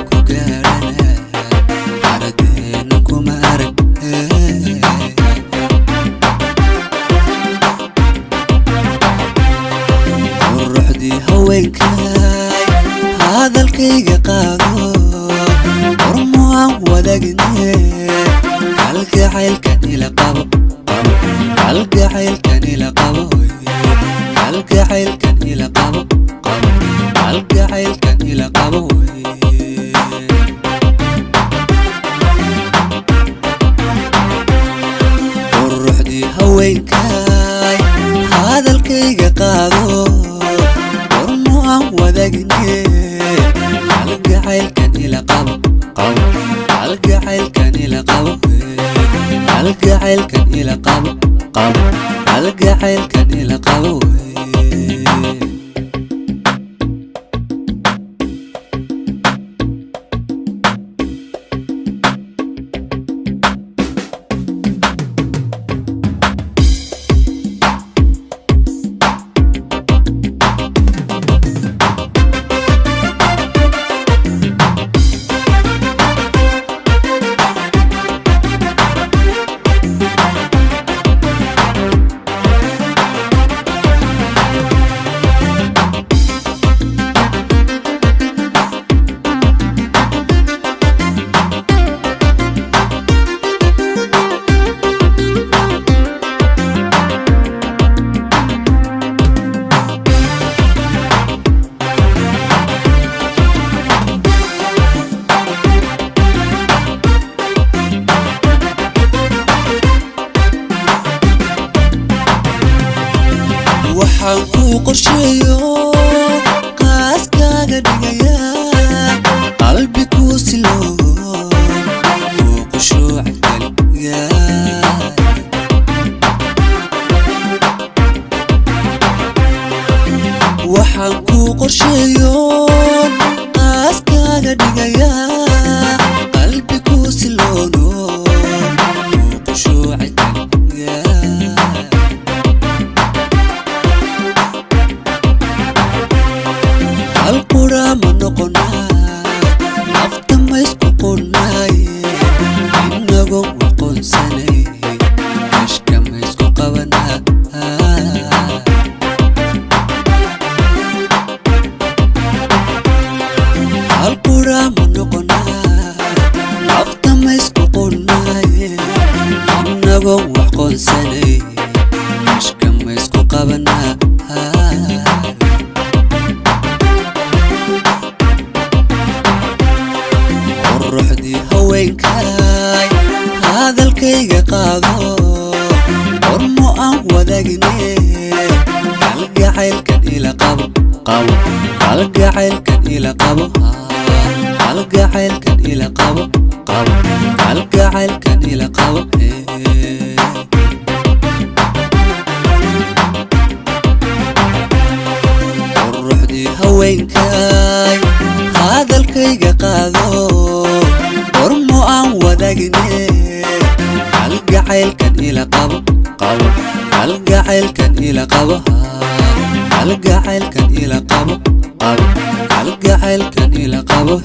ku gaarana aradeena kuma arag ruuxdii haweenkay hadalkayga qaado warmo aan wadagne halgacaylkan ila qabo halgacaylkan ila qabo halgacaylkan ila qabo halgacaylkan ila qabo ruuxdii haweenkay hadalkayga qaado warmo aan wadagne halgacaylkan ila qabo halgacaylkan ila qabo halgacaylkan ila qabo halgacaylkan ila qabo waxaan ku qorsheeyo qaaskaaga dhigaya qalbi ku siloon oo qushuuc kaliya waxaan ku qorsheeyo qaaskaaga dhigaya qalbi ku siloon oo qushuuc kaliya القرى منقنا نفط ما يسقطناي إنهم وقون سني مش كم يسقط قوانا القرى منقنا نفط ما يسقطناي إنهم وقون سني مش كم يسقط قوانا ruuxdii haweenkay hadalkayga qaado warmo aan wadagne halgacaylkan ila qabo halgacaylkan ila qabo halgacaylkan ila qabo halgacaylkan ila qabo ruuxdii haweenkay hadalkayga qaado warmo aan wadagne halgacaylkan ila qabo halgacaylkan ila qabo halgacaylkan ila qabo halgacaylkan ila qabo